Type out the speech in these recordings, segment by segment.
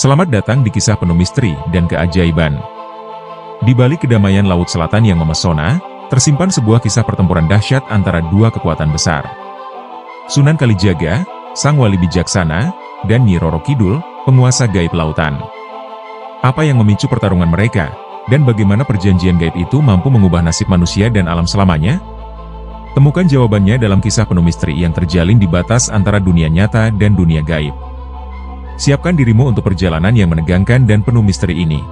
Selamat datang di kisah penuh misteri dan keajaiban. Di balik kedamaian Laut Selatan yang memesona, tersimpan sebuah kisah pertempuran dahsyat antara dua kekuatan besar. Sunan Kalijaga, sang wali bijaksana, dan Nyi Roro Kidul, penguasa gaib lautan. Apa yang memicu pertarungan mereka, dan bagaimana perjanjian gaib itu mampu mengubah nasib manusia dan alam selamanya? Temukan jawabannya dalam kisah penuh misteri yang terjalin di batas antara dunia nyata dan dunia gaib. Siapkan dirimu untuk perjalanan yang menegangkan dan penuh misteri ini.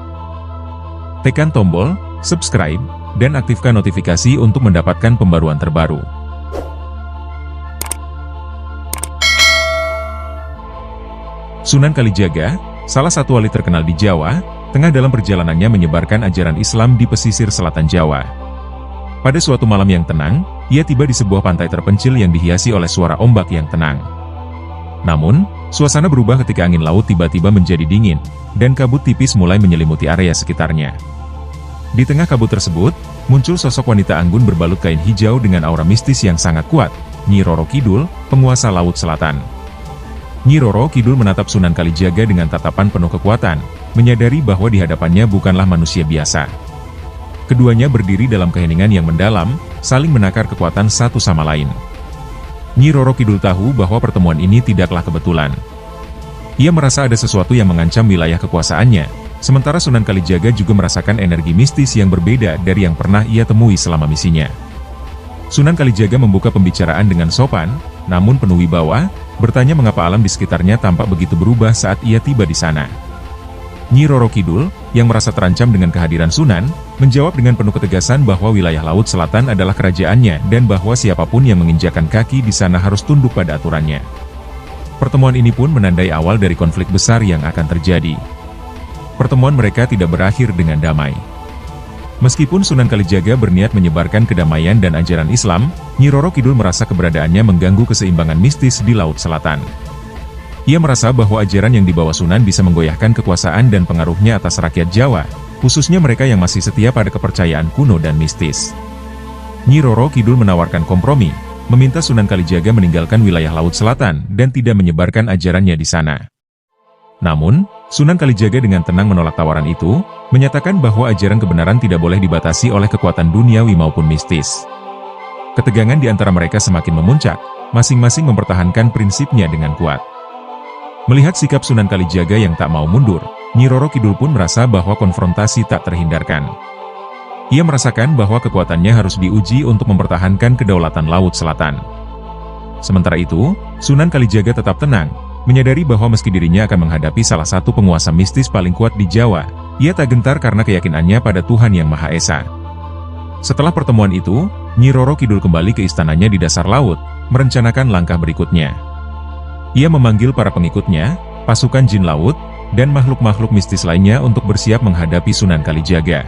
Tekan tombol subscribe dan aktifkan notifikasi untuk mendapatkan pembaruan terbaru. Sunan Kalijaga, salah satu wali terkenal di Jawa, tengah dalam perjalanannya menyebarkan ajaran Islam di pesisir selatan Jawa. Pada suatu malam yang tenang, ia tiba di sebuah pantai terpencil yang dihiasi oleh suara ombak yang tenang. Namun, suasana berubah ketika angin laut tiba-tiba menjadi dingin, dan kabut tipis mulai menyelimuti area sekitarnya. Di tengah kabut tersebut, muncul sosok wanita anggun berbalut kain hijau dengan aura mistis yang sangat kuat, Nyi Roro Kidul, penguasa Laut Selatan. Nyi Roro Kidul menatap Sunan Kalijaga dengan tatapan penuh kekuatan, menyadari bahwa di hadapannya bukanlah manusia biasa. Keduanya berdiri dalam keheningan yang mendalam, saling menakar kekuatan satu sama lain. Nyi Roro Kidul tahu bahwa pertemuan ini tidaklah kebetulan. Ia merasa ada sesuatu yang mengancam wilayah kekuasaannya, sementara Sunan Kalijaga juga merasakan energi mistis yang berbeda dari yang pernah ia temui selama misinya. Sunan Kalijaga membuka pembicaraan dengan sopan, namun penuh wibawa, bertanya mengapa alam di sekitarnya tampak begitu berubah saat ia tiba di sana. Nyi Roro Kidul, yang merasa terancam dengan kehadiran Sunan, menjawab dengan penuh ketegasan bahwa wilayah Laut Selatan adalah kerajaannya dan bahwa siapapun yang menginjakkan kaki di sana harus tunduk pada aturannya. Pertemuan ini pun menandai awal dari konflik besar yang akan terjadi. Pertemuan mereka tidak berakhir dengan damai. Meskipun Sunan Kalijaga berniat menyebarkan kedamaian dan ajaran Islam, Nyi Roro Kidul merasa keberadaannya mengganggu keseimbangan mistis di Laut Selatan. Ia merasa bahwa ajaran yang dibawa Sunan bisa menggoyahkan kekuasaan dan pengaruhnya atas rakyat Jawa, khususnya mereka yang masih setia pada kepercayaan kuno dan mistis. Nyi Roro Kidul menawarkan kompromi, meminta Sunan Kalijaga meninggalkan wilayah Laut Selatan dan tidak menyebarkan ajarannya di sana. Namun, Sunan Kalijaga dengan tenang menolak tawaran itu, menyatakan bahwa ajaran kebenaran tidak boleh dibatasi oleh kekuatan duniawi maupun mistis. Ketegangan di antara mereka semakin memuncak, masing-masing mempertahankan prinsipnya dengan kuat. Melihat sikap Sunan Kalijaga yang tak mau mundur, Nyi Roro Kidul pun merasa bahwa konfrontasi tak terhindarkan. Ia merasakan bahwa kekuatannya harus diuji untuk mempertahankan kedaulatan Laut Selatan. Sementara itu, Sunan Kalijaga tetap tenang, menyadari bahwa meski dirinya akan menghadapi salah satu penguasa mistis paling kuat di Jawa, ia tak gentar karena keyakinannya pada Tuhan Yang Maha Esa. Setelah pertemuan itu, Nyi Roro Kidul kembali ke istananya di dasar laut, merencanakan langkah berikutnya. Ia memanggil para pengikutnya, pasukan jin laut, dan makhluk-makhluk mistis lainnya untuk bersiap menghadapi Sunan Kalijaga.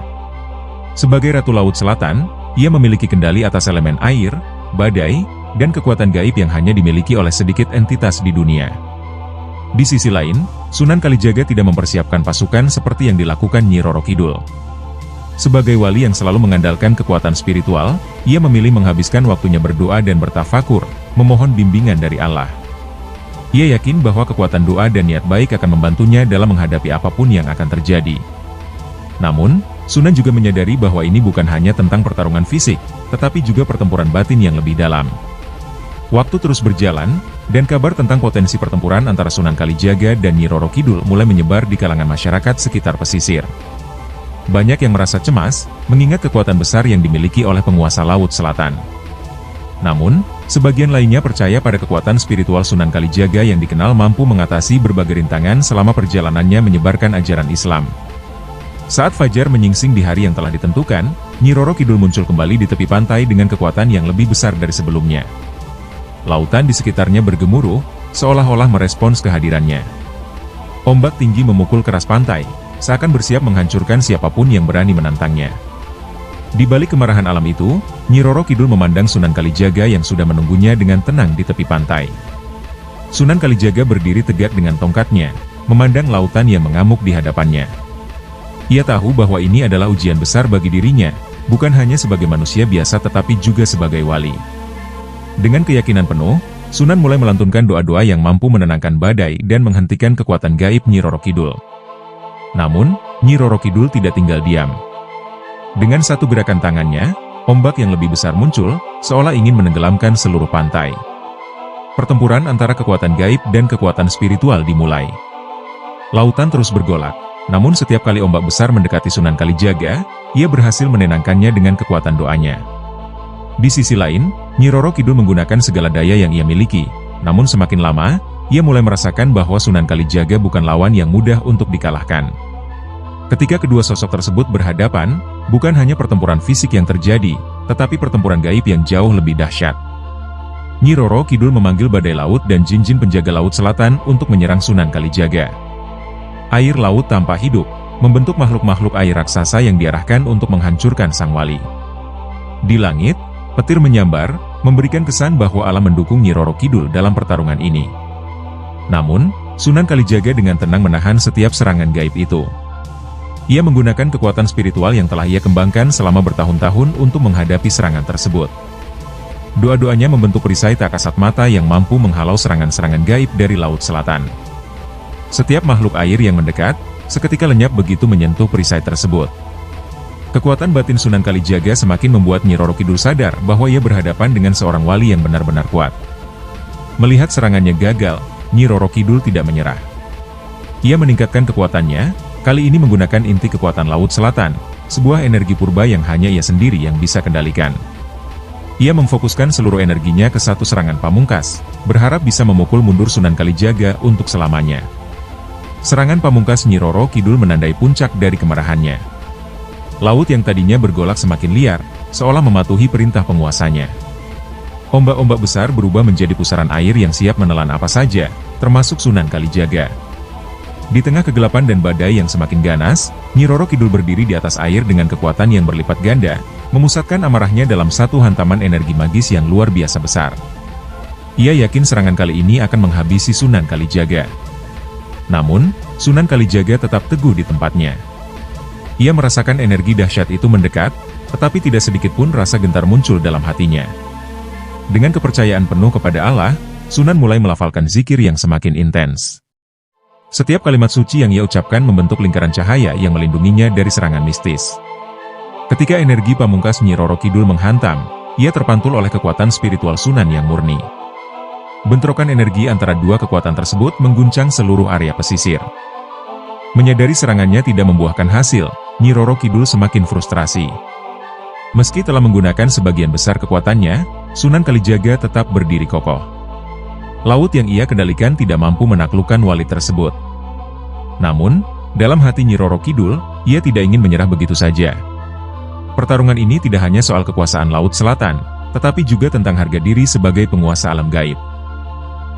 Sebagai Ratu Laut Selatan, ia memiliki kendali atas elemen air, badai, dan kekuatan gaib yang hanya dimiliki oleh sedikit entitas di dunia. Di sisi lain, Sunan Kalijaga tidak mempersiapkan pasukan seperti yang dilakukan Nyi Roro Kidul. Sebagai wali yang selalu mengandalkan kekuatan spiritual, ia memilih menghabiskan waktunya berdoa dan bertafakur, memohon bimbingan dari Allah. Ia yakin bahwa kekuatan doa dan niat baik akan membantunya dalam menghadapi apapun yang akan terjadi. Namun, Sunan juga menyadari bahwa ini bukan hanya tentang pertarungan fisik, tetapi juga pertempuran batin yang lebih dalam. Waktu terus berjalan, dan kabar tentang potensi pertempuran antara Sunan Kalijaga dan Nyi Roro Kidul mulai menyebar di kalangan masyarakat sekitar pesisir. Banyak yang merasa cemas, mengingat kekuatan besar yang dimiliki oleh penguasa Laut Selatan. Namun, sebagian lainnya percaya pada kekuatan spiritual Sunan Kalijaga yang dikenal mampu mengatasi berbagai rintangan selama perjalanannya menyebarkan ajaran Islam. Saat fajar menyingsing di hari yang telah ditentukan, Nyi Roro Kidul muncul kembali di tepi pantai dengan kekuatan yang lebih besar dari sebelumnya. Lautan di sekitarnya bergemuruh, seolah-olah merespons kehadirannya. Ombak tinggi memukul keras pantai, seakan bersiap menghancurkan siapapun yang berani menantangnya. Di balik kemarahan alam itu, Nyi Roro Kidul memandang Sunan Kalijaga yang sudah menunggunya dengan tenang di tepi pantai. Sunan Kalijaga berdiri tegak dengan tongkatnya, memandang lautan yang mengamuk di hadapannya. Ia tahu bahwa ini adalah ujian besar bagi dirinya, bukan hanya sebagai manusia biasa tetapi juga sebagai wali. Dengan keyakinan penuh, Sunan mulai melantunkan doa-doa yang mampu menenangkan badai dan menghentikan kekuatan gaib Nyi Roro Kidul. Namun, Nyi Roro Kidul tidak tinggal diam. Dengan satu gerakan tangannya, ombak yang lebih besar muncul, seolah ingin menenggelamkan seluruh pantai. Pertempuran antara kekuatan gaib dan kekuatan spiritual dimulai. Lautan terus bergolak, namun setiap kali ombak besar mendekati Sunan Kalijaga, ia berhasil menenangkannya dengan kekuatan doanya. Di sisi lain, Nyi Roro Kidul menggunakan segala daya yang ia miliki, namun semakin lama, ia mulai merasakan bahwa Sunan Kalijaga bukan lawan yang mudah untuk dikalahkan. Ketika kedua sosok tersebut berhadapan, bukan hanya pertempuran fisik yang terjadi, tetapi pertempuran gaib yang jauh lebih dahsyat. Nyi Roro Kidul memanggil badai laut dan jin-jin penjaga laut selatan untuk menyerang Sunan Kalijaga. Air laut tanpa hidup, membentuk makhluk-makhluk air raksasa yang diarahkan untuk menghancurkan sang wali. Di langit, petir menyambar, memberikan kesan bahwa alam mendukung Nyi Roro Kidul dalam pertarungan ini. Namun, Sunan Kalijaga dengan tenang menahan setiap serangan gaib itu. Ia menggunakan kekuatan spiritual yang telah ia kembangkan selama bertahun-tahun untuk menghadapi serangan tersebut. Doa-doanya membentuk perisai tak kasat mata yang mampu menghalau serangan-serangan gaib dari Laut Selatan. Setiap makhluk air yang mendekat, seketika lenyap begitu menyentuh perisai tersebut. Kekuatan batin Sunan Kalijaga semakin membuat Nyi Roro Kidul sadar bahwa ia berhadapan dengan seorang wali yang benar-benar kuat. Melihat serangannya gagal, Nyi Roro Kidul tidak menyerah. Ia meningkatkan kekuatannya, kali ini menggunakan inti kekuatan Laut Selatan, sebuah energi purba yang hanya ia sendiri yang bisa kendalikan. Ia memfokuskan seluruh energinya ke satu serangan pamungkas, berharap bisa memukul mundur Sunan Kalijaga untuk selamanya. Serangan pamungkas Nyi Roro Kidul menandai puncak dari kemarahannya. Laut yang tadinya bergolak semakin liar, seolah mematuhi perintah penguasanya. Ombak-ombak besar berubah menjadi pusaran air yang siap menelan apa saja, termasuk Sunan Kalijaga. Di tengah kegelapan dan badai yang semakin ganas, Nyi Roro Kidul berdiri di atas air dengan kekuatan yang berlipat ganda, memusatkan amarahnya dalam satu hantaman energi magis yang luar biasa besar. Ia yakin serangan kali ini akan menghabisi Sunan Kalijaga. Namun, Sunan Kalijaga tetap teguh di tempatnya. Ia merasakan energi dahsyat itu mendekat, tetapi tidak sedikit pun rasa gentar muncul dalam hatinya. Dengan kepercayaan penuh kepada Allah, Sunan mulai melafalkan zikir yang semakin intens. Setiap kalimat suci yang ia ucapkan membentuk lingkaran cahaya yang melindunginya dari serangan mistis. Ketika energi pamungkas Nyi Roro Kidul menghantam, ia terpantul oleh kekuatan spiritual Sunan yang murni. Bentrokan energi antara dua kekuatan tersebut mengguncang seluruh area pesisir. Menyadari serangannya tidak membuahkan hasil, Nyi Roro Kidul semakin frustrasi. Meski telah menggunakan sebagian besar kekuatannya, Sunan Kalijaga tetap berdiri kokoh. Laut yang ia kendalikan tidak mampu menaklukkan wali tersebut. Namun, dalam hati Nyi Roro Kidul, ia tidak ingin menyerah begitu saja. Pertarungan ini tidak hanya soal kekuasaan Laut Selatan, tetapi juga tentang harga diri sebagai penguasa alam gaib.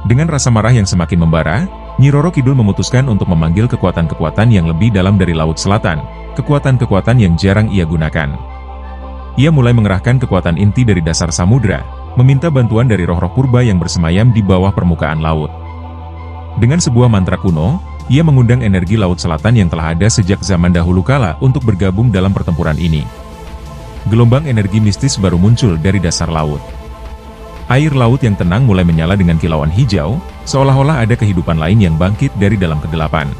Dengan rasa marah yang semakin membara, Nyi Roro Kidul memutuskan untuk memanggil kekuatan-kekuatan yang lebih dalam dari Laut Selatan, kekuatan-kekuatan yang jarang ia gunakan. Ia mulai mengerahkan kekuatan inti dari dasar samudra, meminta bantuan dari roh-roh purba yang bersemayam di bawah permukaan laut. Dengan sebuah mantra kuno, ia mengundang energi Laut Selatan yang telah ada sejak zaman dahulu kala untuk bergabung dalam pertempuran ini. Gelombang energi mistis baru muncul dari dasar laut. Air laut yang tenang mulai menyala dengan kilauan hijau, seolah-olah ada kehidupan lain yang bangkit dari dalam kegelapan.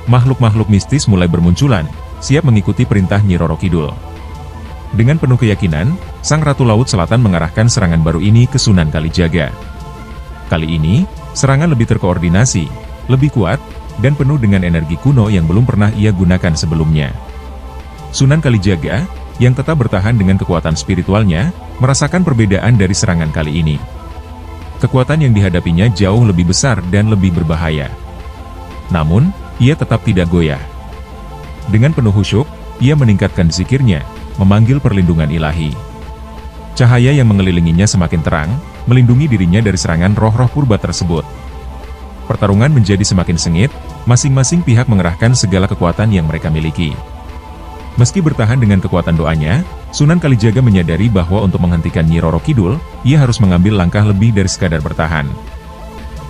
Makhluk-makhluk mistis mulai bermunculan, siap mengikuti perintah Nyi Roro Kidul. Dengan penuh keyakinan, Sang Ratu Laut Selatan mengarahkan serangan baru ini ke Sunan Kalijaga. Kali ini, serangan lebih terkoordinasi, lebih kuat, dan penuh dengan energi kuno yang belum pernah ia gunakan sebelumnya. Sunan Kalijaga, yang tetap bertahan dengan kekuatan spiritualnya, merasakan perbedaan dari serangan kali ini. Kekuatan yang dihadapinya jauh lebih besar dan lebih berbahaya. Namun, ia tetap tidak goyah. Dengan penuh khusyuk, ia meningkatkan zikirnya, memanggil perlindungan ilahi. Cahaya yang mengelilinginya semakin terang, melindungi dirinya dari serangan roh-roh purba tersebut. Pertarungan menjadi semakin sengit, masing-masing pihak mengerahkan segala kekuatan yang mereka miliki. Meski bertahan dengan kekuatan doanya, Sunan Kalijaga menyadari bahwa untuk menghentikan Nyi Roro Kidul, ia harus mengambil langkah lebih dari sekadar bertahan.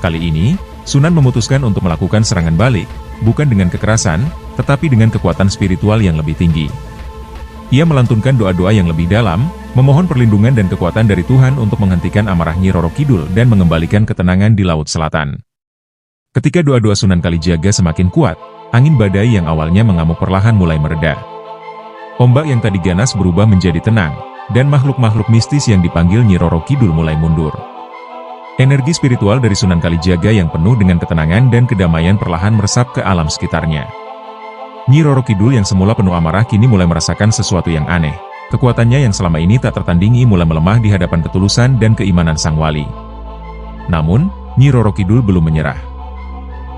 Kali ini, Sunan memutuskan untuk melakukan serangan balik, bukan dengan kekerasan, tetapi dengan kekuatan spiritual yang lebih tinggi. Ia melantunkan doa-doa yang lebih dalam, memohon perlindungan dan kekuatan dari Tuhan untuk menghentikan amarah Nyi Roro Kidul dan mengembalikan ketenangan di Laut Selatan. Ketika doa-doa Sunan Kalijaga semakin kuat, angin badai yang awalnya mengamuk perlahan mulai mereda. Ombak yang tadi ganas berubah menjadi tenang, dan makhluk-makhluk mistis yang dipanggil Nyi Roro Kidul mulai mundur. Energi spiritual dari Sunan Kalijaga yang penuh dengan ketenangan dan kedamaian perlahan meresap ke alam sekitarnya. Nyi Roro Kidul yang semula penuh amarah kini mulai merasakan sesuatu yang aneh. Kekuatannya yang selama ini tak tertandingi mulai melemah di hadapan ketulusan dan keimanan sang wali. Namun, Nyi Roro Kidul belum menyerah.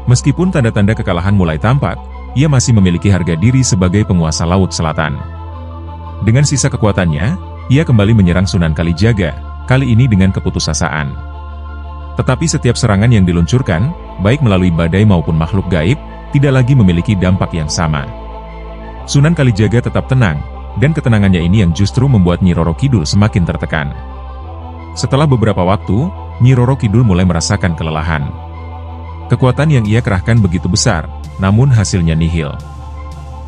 Meskipun tanda-tanda kekalahan mulai tampak, ia masih memiliki harga diri sebagai penguasa Laut Selatan. Dengan sisa kekuatannya, ia kembali menyerang Sunan Kalijaga, kali ini dengan keputusasaan. Tetapi setiap serangan yang diluncurkan, baik melalui badai maupun makhluk gaib, tidak lagi memiliki dampak yang sama. Sunan Kalijaga tetap tenang, dan ketenangannya ini yang justru membuat Nyi Roro Kidul semakin tertekan. Setelah beberapa waktu, Nyi Roro Kidul mulai merasakan kelelahan. Kekuatan yang ia kerahkan begitu besar, namun hasilnya nihil.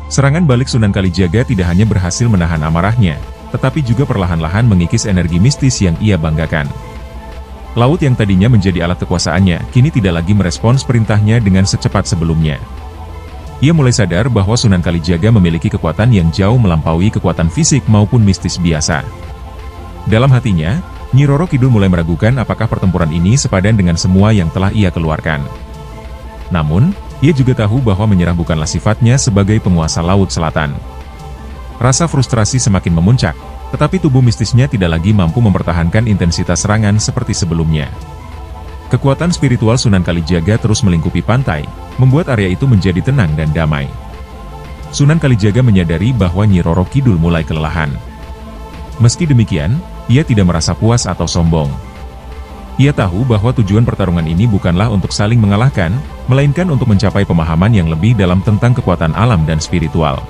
Serangan balik Sunan Kalijaga tidak hanya berhasil menahan amarahnya, tetapi juga perlahan-lahan mengikis energi mistis yang ia banggakan. Laut yang tadinya menjadi alat kekuasaannya, kini tidak lagi merespons perintahnya dengan secepat sebelumnya. Ia mulai sadar bahwa Sunan Kalijaga memiliki kekuatan yang jauh melampaui kekuatan fisik maupun mistis biasa. Dalam hatinya, Nyi Roro Kidul mulai meragukan apakah pertempuran ini sepadan dengan semua yang telah ia keluarkan. Namun, ia juga tahu bahwa menyerah bukanlah sifatnya sebagai penguasa Laut Selatan. Rasa frustrasi semakin memuncak, tetapi tubuh mistisnya tidak lagi mampu mempertahankan intensitas serangan seperti sebelumnya. Kekuatan spiritual Sunan Kalijaga terus melingkupi pantai, membuat area itu menjadi tenang dan damai. Sunan Kalijaga menyadari bahwa Nyi Roro Kidul mulai kelelahan. Meski demikian, ia tidak merasa puas atau sombong. Ia tahu bahwa tujuan pertarungan ini bukanlah untuk saling mengalahkan, melainkan untuk mencapai pemahaman yang lebih dalam tentang kekuatan alam dan spiritual.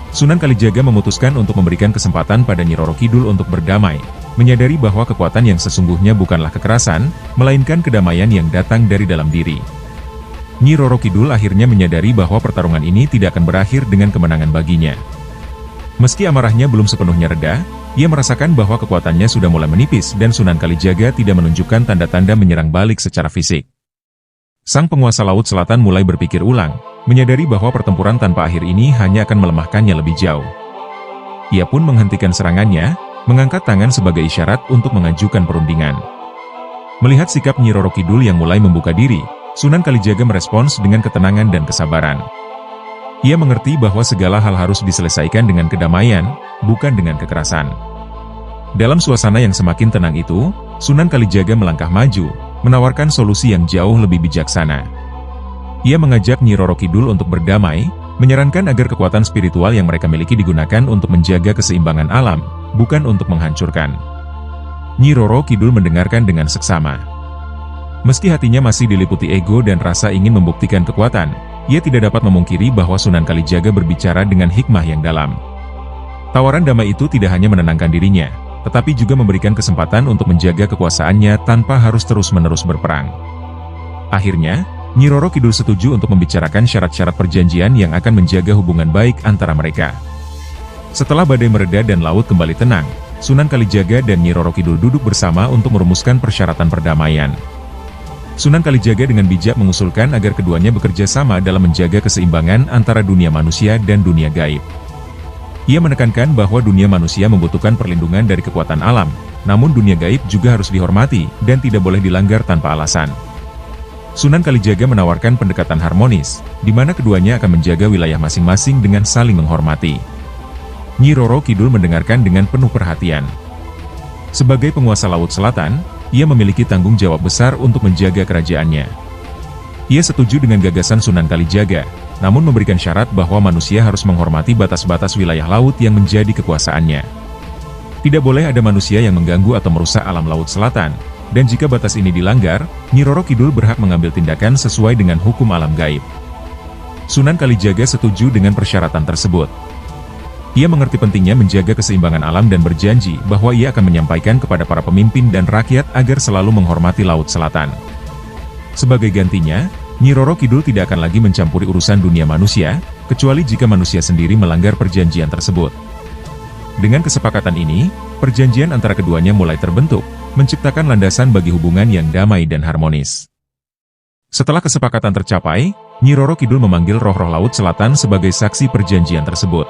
Sunan Kalijaga memutuskan untuk memberikan kesempatan pada Nyi Roro Kidul untuk berdamai, menyadari bahwa kekuatan yang sesungguhnya bukanlah kekerasan, melainkan kedamaian yang datang dari dalam diri. Nyi Roro Kidul akhirnya menyadari bahwa pertarungan ini tidak akan berakhir dengan kemenangan baginya. Meski amarahnya belum sepenuhnya reda, ia merasakan bahwa kekuatannya sudah mulai menipis dan Sunan Kalijaga tidak menunjukkan tanda-tanda menyerang balik secara fisik. Sang penguasa Laut Selatan mulai berpikir ulang, menyadari bahwa pertempuran tanpa akhir ini hanya akan melemahkannya lebih jauh. Ia pun menghentikan serangannya, mengangkat tangan sebagai isyarat untuk mengajukan perundingan. Melihat sikap Nyi Roro Kidul yang mulai membuka diri, Sunan Kalijaga merespons dengan ketenangan dan kesabaran. Ia mengerti bahwa segala hal harus diselesaikan dengan kedamaian, bukan dengan kekerasan. Dalam suasana yang semakin tenang itu, Sunan Kalijaga melangkah maju, menawarkan solusi yang jauh lebih bijaksana. Ia mengajak Nyi Roro Kidul untuk berdamai, menyarankan agar kekuatan spiritual yang mereka miliki digunakan untuk menjaga keseimbangan alam, bukan untuk menghancurkan. Nyi Roro Kidul mendengarkan dengan seksama. Meski hatinya masih diliputi ego dan rasa ingin membuktikan kekuatan, ia tidak dapat memungkiri bahwa Sunan Kalijaga berbicara dengan hikmah yang dalam. Tawaran damai itu tidak hanya menenangkan dirinya, tetapi juga memberikan kesempatan untuk menjaga kekuasaannya tanpa harus terus-menerus berperang. Akhirnya, Nyi Roro Kidul setuju untuk membicarakan syarat-syarat perjanjian yang akan menjaga hubungan baik antara mereka. Setelah badai mereda dan laut kembali tenang, Sunan Kalijaga dan Nyi Roro Kidul duduk bersama untuk merumuskan persyaratan perdamaian. Sunan Kalijaga dengan bijak mengusulkan agar keduanya bekerja sama dalam menjaga keseimbangan antara dunia manusia dan dunia gaib. Ia menekankan bahwa dunia manusia membutuhkan perlindungan dari kekuatan alam, namun dunia gaib juga harus dihormati dan tidak boleh dilanggar tanpa alasan. Sunan Kalijaga menawarkan pendekatan harmonis, di mana keduanya akan menjaga wilayah masing-masing dengan saling menghormati. Nyi Roro Kidul mendengarkan dengan penuh perhatian. Sebagai penguasa Laut Selatan, ia memiliki tanggung jawab besar untuk menjaga kerajaannya. Ia setuju dengan gagasan Sunan Kalijaga, namun memberikan syarat bahwa manusia harus menghormati batas-batas wilayah laut yang menjadi kekuasaannya. Tidak boleh ada manusia yang mengganggu atau merusak alam Laut Selatan, dan jika batas ini dilanggar, Nyi Roro Kidul berhak mengambil tindakan sesuai dengan hukum alam gaib. Sunan Kalijaga setuju dengan persyaratan tersebut. Ia mengerti pentingnya menjaga keseimbangan alam dan berjanji bahwa ia akan menyampaikan kepada para pemimpin dan rakyat agar selalu menghormati Laut Selatan. Sebagai gantinya, Nyi Roro Kidul tidak akan lagi mencampuri urusan dunia manusia, kecuali jika manusia sendiri melanggar perjanjian tersebut. Dengan kesepakatan ini, perjanjian antara keduanya mulai terbentuk, menciptakan landasan bagi hubungan yang damai dan harmonis. Setelah kesepakatan tercapai, Nyi Roro Kidul memanggil roh-roh Laut Selatan sebagai saksi perjanjian tersebut.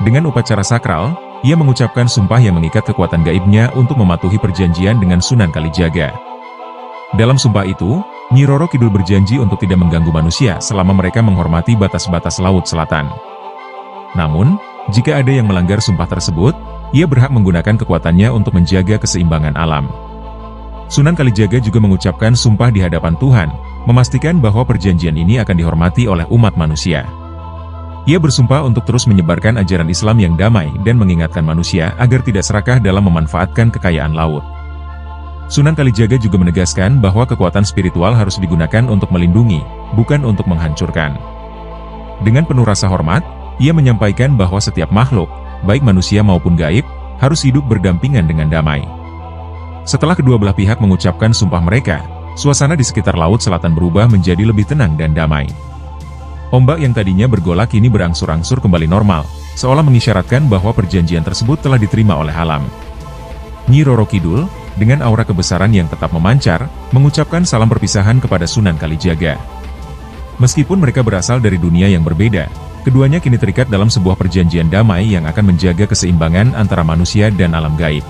Dengan upacara sakral, ia mengucapkan sumpah yang mengikat kekuatan gaibnya untuk mematuhi perjanjian dengan Sunan Kalijaga. Dalam sumpah itu, Nyi Roro Kidul berjanji untuk tidak mengganggu manusia selama mereka menghormati batas-batas Laut Selatan. Namun, jika ada yang melanggar sumpah tersebut, ia berhak menggunakan kekuatannya untuk menjaga keseimbangan alam. Sunan Kalijaga juga mengucapkan sumpah di hadapan Tuhan, memastikan bahwa perjanjian ini akan dihormati oleh umat manusia. Ia bersumpah untuk terus menyebarkan ajaran Islam yang damai dan mengingatkan manusia agar tidak serakah dalam memanfaatkan kekayaan laut. Sunan Kalijaga juga menegaskan bahwa kekuatan spiritual harus digunakan untuk melindungi, bukan untuk menghancurkan. Dengan penuh rasa hormat, ia menyampaikan bahwa setiap makhluk, baik manusia maupun gaib, harus hidup berdampingan dengan damai. Setelah kedua belah pihak mengucapkan sumpah mereka, suasana di sekitar Laut Selatan berubah menjadi lebih tenang dan damai. Ombak yang tadinya bergolak kini berangsur-angsur kembali normal, seolah mengisyaratkan bahwa perjanjian tersebut telah diterima oleh alam. Nyi Roro Kidul, dengan aura kebesaran yang tetap memancar, mengucapkan salam perpisahan kepada Sunan Kalijaga. Meskipun mereka berasal dari dunia yang berbeda, keduanya kini terikat dalam sebuah perjanjian damai yang akan menjaga keseimbangan antara manusia dan alam gaib.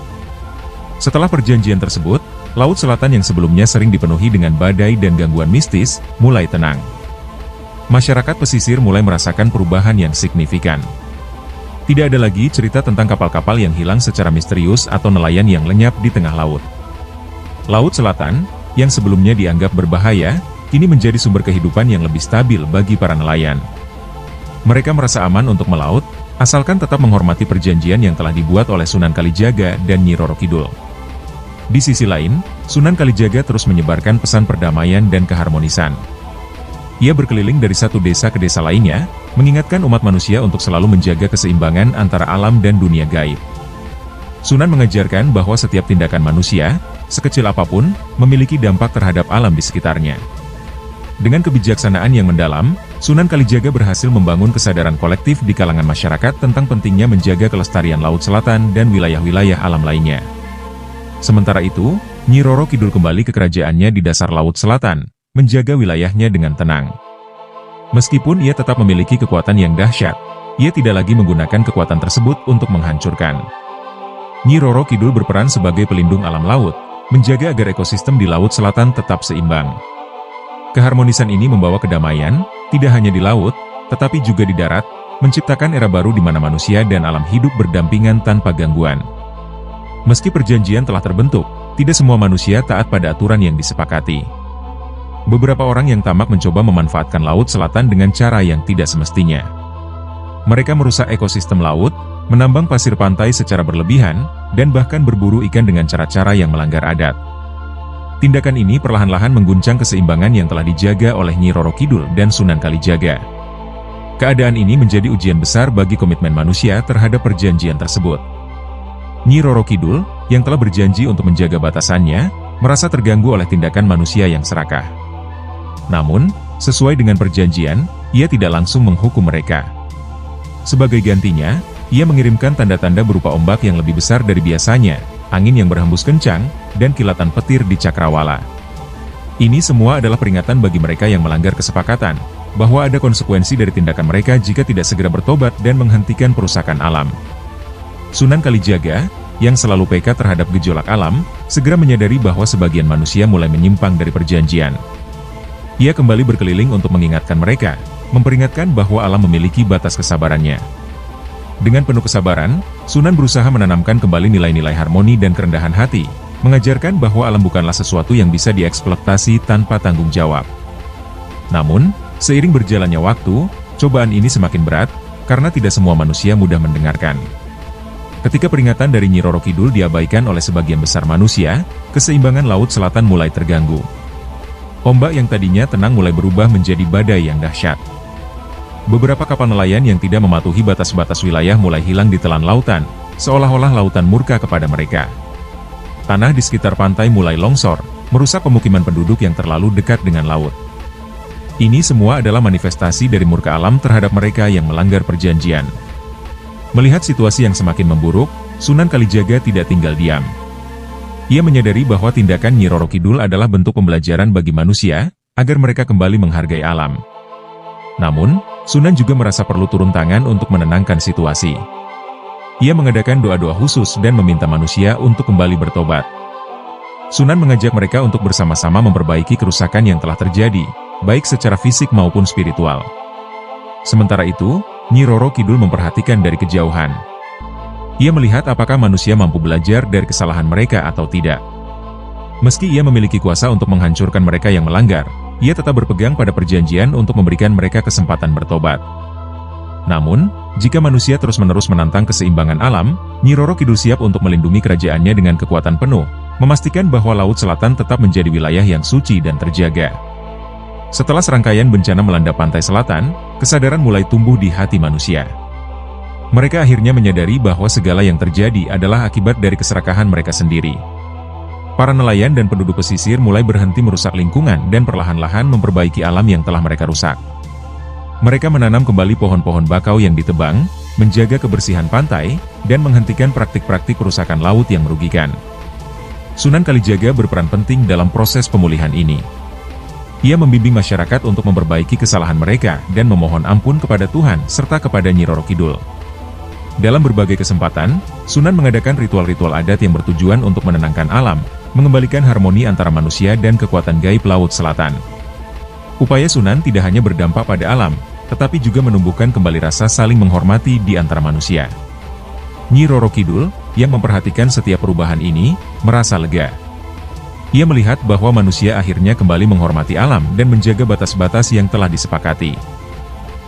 Setelah perjanjian tersebut, Laut Selatan yang sebelumnya sering dipenuhi dengan badai dan gangguan mistis, mulai tenang. Masyarakat pesisir mulai merasakan perubahan yang signifikan. Tidak ada lagi cerita tentang kapal-kapal yang hilang secara misterius atau nelayan yang lenyap di tengah laut. Laut Selatan, yang sebelumnya dianggap berbahaya, kini menjadi sumber kehidupan yang lebih stabil bagi para nelayan. Mereka merasa aman untuk melaut, asalkan tetap menghormati perjanjian yang telah dibuat oleh Sunan Kalijaga dan Nyi Roro Kidul. Di sisi lain, Sunan Kalijaga terus menyebarkan pesan perdamaian dan keharmonisan. Ia berkeliling dari satu desa ke desa lainnya, mengingatkan umat manusia untuk selalu menjaga keseimbangan antara alam dan dunia gaib. Sunan mengajarkan bahwa setiap tindakan manusia, sekecil apapun, memiliki dampak terhadap alam di sekitarnya. Dengan kebijaksanaan yang mendalam, Sunan Kalijaga berhasil membangun kesadaran kolektif di kalangan masyarakat tentang pentingnya menjaga kelestarian Laut Selatan dan wilayah-wilayah alam lainnya. Sementara itu, Nyi Roro Kidul kembali ke kerajaannya di dasar Laut Selatan, menjaga wilayahnya dengan tenang. Meskipun ia tetap memiliki kekuatan yang dahsyat, ia tidak lagi menggunakan kekuatan tersebut untuk menghancurkan. Nyi Roro Kidul berperan sebagai pelindung alam laut, menjaga agar ekosistem di Laut Selatan tetap seimbang. Keharmonisan ini membawa kedamaian, tidak hanya di laut, tetapi juga di darat, menciptakan era baru di mana manusia dan alam hidup berdampingan tanpa gangguan. Meski perjanjian telah terbentuk, tidak semua manusia taat pada aturan yang disepakati. Beberapa orang yang tamak mencoba memanfaatkan Laut Selatan dengan cara yang tidak semestinya. Mereka merusak ekosistem laut, menambang pasir pantai secara berlebihan, dan bahkan berburu ikan dengan cara-cara yang melanggar adat. Tindakan ini perlahan-lahan mengguncang keseimbangan yang telah dijaga oleh Nyi Roro Kidul dan Sunan Kalijaga. Keadaan ini menjadi ujian besar bagi komitmen manusia terhadap perjanjian tersebut. Nyi Roro Kidul, yang telah berjanji untuk menjaga batasannya, merasa terganggu oleh tindakan manusia yang serakah. Namun, sesuai dengan perjanjian, ia tidak langsung menghukum mereka. Sebagai gantinya, ia mengirimkan tanda-tanda berupa ombak yang lebih besar dari biasanya, angin yang berhembus kencang, dan kilatan petir di cakrawala. Ini semua adalah peringatan bagi mereka yang melanggar kesepakatan, bahwa ada konsekuensi dari tindakan mereka jika tidak segera bertobat dan menghentikan perusakan alam. Sunan Kalijaga, yang selalu peka terhadap gejolak alam, segera menyadari bahwa sebagian manusia mulai menyimpang dari perjanjian. Ia kembali berkeliling untuk mengingatkan mereka, memperingatkan bahwa alam memiliki batas kesabarannya. Dengan penuh kesabaran, Sunan berusaha menanamkan kembali nilai-nilai harmoni dan kerendahan hati, mengajarkan bahwa alam bukanlah sesuatu yang bisa dieksploitasi tanpa tanggung jawab. Namun, seiring berjalannya waktu, cobaan ini semakin berat, karena tidak semua manusia mudah mendengarkan. Ketika peringatan dari Nyi Roro Kidul diabaikan oleh sebagian besar manusia, keseimbangan Laut Selatan mulai terganggu. Ombak yang tadinya tenang mulai berubah menjadi badai yang dahsyat. Beberapa kapal nelayan yang tidak mematuhi batas-batas wilayah mulai hilang di telan lautan, seolah-olah lautan murka kepada mereka. Tanah di sekitar pantai mulai longsor, merusak pemukiman penduduk yang terlalu dekat dengan laut. Ini semua adalah manifestasi dari murka alam terhadap mereka yang melanggar perjanjian. Melihat situasi yang semakin memburuk, Sunan Kalijaga tidak tinggal diam. Ia menyadari bahwa tindakan Nyi Roro Kidul adalah bentuk pembelajaran bagi manusia, agar mereka kembali menghargai alam. Namun, Sunan juga merasa perlu turun tangan untuk menenangkan situasi. Ia mengadakan doa-doa khusus dan meminta manusia untuk kembali bertobat. Sunan mengajak mereka untuk bersama-sama memperbaiki kerusakan yang telah terjadi, baik secara fisik maupun spiritual. Sementara itu, Nyi Roro Kidul memperhatikan dari kejauhan. Ia melihat apakah manusia mampu belajar dari kesalahan mereka atau tidak. Meski ia memiliki kuasa untuk menghancurkan mereka yang melanggar, ia tetap berpegang pada perjanjian untuk memberikan mereka kesempatan bertobat. Namun, jika manusia terus-menerus menantang keseimbangan alam, Nyi Roro Kidul siap untuk melindungi kerajaannya dengan kekuatan penuh, memastikan bahwa Laut Selatan tetap menjadi wilayah yang suci dan terjaga. Setelah serangkaian bencana melanda pantai selatan, kesadaran mulai tumbuh di hati manusia. Mereka akhirnya menyadari bahwa segala yang terjadi adalah akibat dari keserakahan mereka sendiri. Para nelayan dan penduduk pesisir mulai berhenti merusak lingkungan dan perlahan-lahan memperbaiki alam yang telah mereka rusak. Mereka menanam kembali pohon-pohon bakau yang ditebang, menjaga kebersihan pantai, dan menghentikan praktik-praktik perusakan laut yang merugikan. Sunan Kalijaga berperan penting dalam proses pemulihan ini. Ia membimbing masyarakat untuk memperbaiki kesalahan mereka dan memohon ampun kepada Tuhan serta kepada Nyi Roro Kidul. Dalam berbagai kesempatan, Sunan mengadakan ritual-ritual adat yang bertujuan untuk menenangkan alam, mengembalikan harmoni antara manusia dan kekuatan gaib Laut Selatan. Upaya Sunan tidak hanya berdampak pada alam, tetapi juga menumbuhkan kembali rasa saling menghormati di antara manusia. Nyi Roro Kidul, yang memperhatikan setiap perubahan ini, merasa lega. Ia melihat bahwa manusia akhirnya kembali menghormati alam dan menjaga batas-batas yang telah disepakati.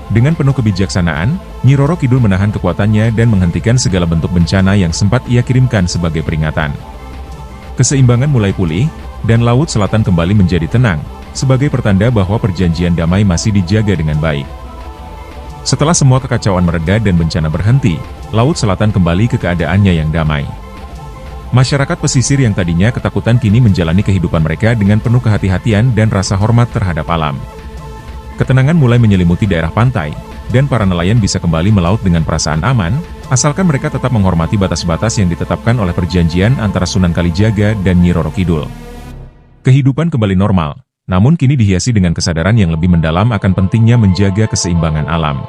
Dengan penuh kebijaksanaan, Nyi Roro Kidul menahan kekuatannya dan menghentikan segala bentuk bencana yang sempat ia kirimkan sebagai peringatan. Keseimbangan mulai pulih, dan Laut Selatan kembali menjadi tenang, sebagai pertanda bahwa perjanjian damai masih dijaga dengan baik. Setelah semua kekacauan mereda dan bencana berhenti, Laut Selatan kembali ke keadaannya yang damai. Masyarakat pesisir yang tadinya ketakutan kini menjalani kehidupan mereka dengan penuh kehati-hatian dan rasa hormat terhadap alam. Ketenangan mulai menyelimuti daerah pantai, dan para nelayan bisa kembali melaut dengan perasaan aman, asalkan mereka tetap menghormati batas-batas yang ditetapkan oleh perjanjian antara Sunan Kalijaga dan Nyi Roro Kidul. Kehidupan kembali normal, namun kini dihiasi dengan kesadaran yang lebih mendalam akan pentingnya menjaga keseimbangan alam.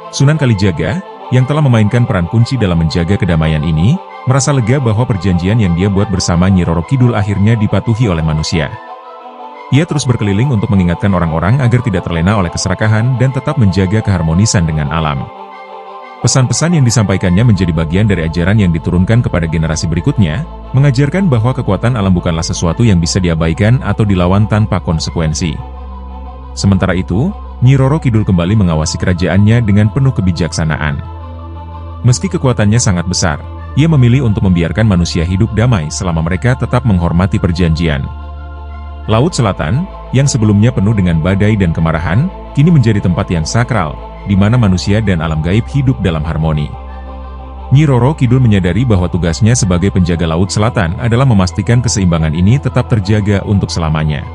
Sunan Kalijaga, yang telah memainkan peran kunci dalam menjaga kedamaian ini, merasa lega bahwa perjanjian yang dia buat bersama Nyi Roro Kidul akhirnya dipatuhi oleh manusia. Ia terus berkeliling untuk mengingatkan orang-orang agar tidak terlena oleh keserakahan dan tetap menjaga keharmonisan dengan alam. Pesan-pesan yang disampaikannya menjadi bagian dari ajaran yang diturunkan kepada generasi berikutnya, mengajarkan bahwa kekuatan alam bukanlah sesuatu yang bisa diabaikan atau dilawan tanpa konsekuensi. Sementara itu, Nyi Roro Kidul kembali mengawasi kerajaannya dengan penuh kebijaksanaan. Meski kekuatannya sangat besar, ia memilih untuk membiarkan manusia hidup damai selama mereka tetap menghormati perjanjian. Laut Selatan, yang sebelumnya penuh dengan badai dan kemarahan, kini menjadi tempat yang sakral, di mana manusia dan alam gaib hidup dalam harmoni. Nyi Roro Kidul menyadari bahwa tugasnya sebagai penjaga Laut Selatan adalah memastikan keseimbangan ini tetap terjaga untuk selamanya.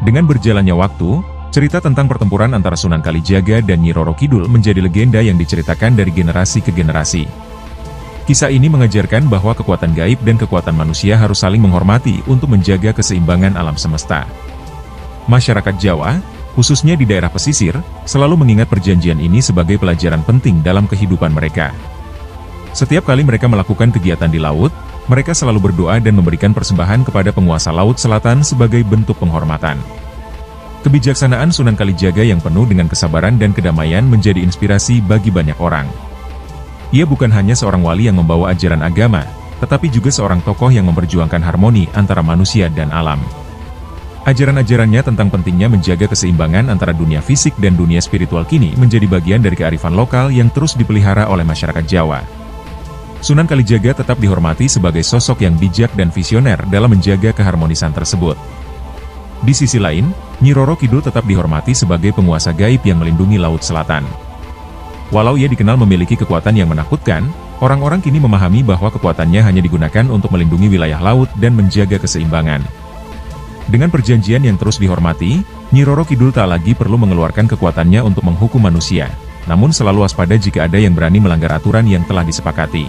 Dengan berjalannya waktu, cerita tentang pertempuran antara Sunan Kalijaga dan Nyi Roro Kidul menjadi legenda yang diceritakan dari generasi ke generasi. Kisah ini mengajarkan bahwa kekuatan gaib dan kekuatan manusia harus saling menghormati untuk menjaga keseimbangan alam semesta. Masyarakat Jawa, khususnya di daerah pesisir, selalu mengingat perjanjian ini sebagai pelajaran penting dalam kehidupan mereka. Setiap kali mereka melakukan kegiatan di laut, mereka selalu berdoa dan memberikan persembahan kepada penguasa Laut Selatan sebagai bentuk penghormatan. Kebijaksanaan Sunan Kalijaga yang penuh dengan kesabaran dan kedamaian menjadi inspirasi bagi banyak orang. Ia bukan hanya seorang wali yang membawa ajaran agama, tetapi juga seorang tokoh yang memperjuangkan harmoni antara manusia dan alam. Ajaran-ajarannya tentang pentingnya menjaga keseimbangan antara dunia fisik dan dunia spiritual kini menjadi bagian dari kearifan lokal yang terus dipelihara oleh masyarakat Jawa. Sunan Kalijaga tetap dihormati sebagai sosok yang bijak dan visioner dalam menjaga keharmonisan tersebut. Di sisi lain, Nyi Roro Kidul tetap dihormati sebagai penguasa gaib yang melindungi Laut Selatan. Walau ia dikenal memiliki kekuatan yang menakutkan, orang-orang kini memahami bahwa kekuatannya hanya digunakan untuk melindungi wilayah laut dan menjaga keseimbangan. Dengan perjanjian yang terus dihormati, Nyi Roro Kidul tak lagi perlu mengeluarkan kekuatannya untuk menghukum manusia, namun selalu waspada jika ada yang berani melanggar aturan yang telah disepakati.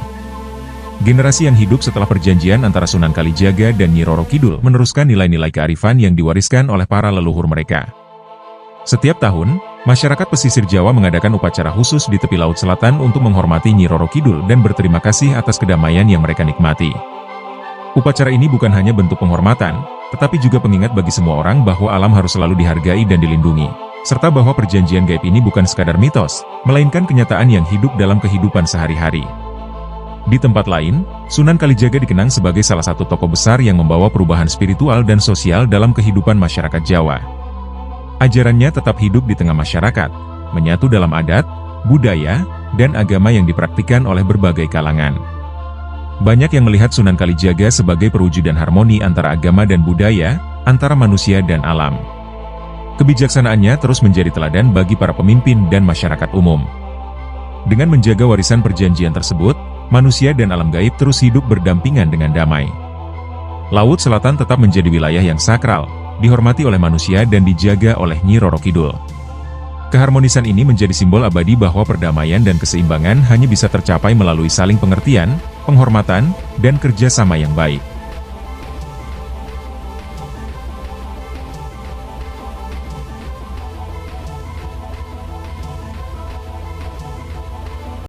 Generasi yang hidup setelah perjanjian antara Sunan Kalijaga dan Nyi Roro Kidul meneruskan nilai-nilai kearifan yang diwariskan oleh para leluhur mereka. Setiap tahun, masyarakat pesisir Jawa mengadakan upacara khusus di tepi Laut Selatan untuk menghormati Nyi Roro Kidul dan berterima kasih atas kedamaian yang mereka nikmati. Upacara ini bukan hanya bentuk penghormatan, tetapi juga pengingat bagi semua orang bahwa alam harus selalu dihargai dan dilindungi, serta bahwa perjanjian gaib ini bukan sekadar mitos, melainkan kenyataan yang hidup dalam kehidupan sehari-hari. Di tempat lain, Sunan Kalijaga dikenang sebagai salah satu tokoh besar yang membawa perubahan spiritual dan sosial dalam kehidupan masyarakat Jawa. Ajarannya tetap hidup di tengah masyarakat, menyatu dalam adat, budaya, dan agama yang dipraktikkan oleh berbagai kalangan. Banyak yang melihat Sunan Kalijaga sebagai perwujudan harmoni antara agama dan budaya, antara manusia dan alam. Kebijaksanaannya terus menjadi teladan bagi para pemimpin dan masyarakat umum. Dengan menjaga warisan perjanjian tersebut, manusia dan alam gaib terus hidup berdampingan dengan damai. Laut Selatan tetap menjadi wilayah yang sakral, dihormati oleh manusia dan dijaga oleh Nyi Roro Kidul. Keharmonisan ini menjadi simbol abadi bahwa perdamaian dan keseimbangan hanya bisa tercapai melalui saling pengertian, penghormatan, dan kerjasama yang baik.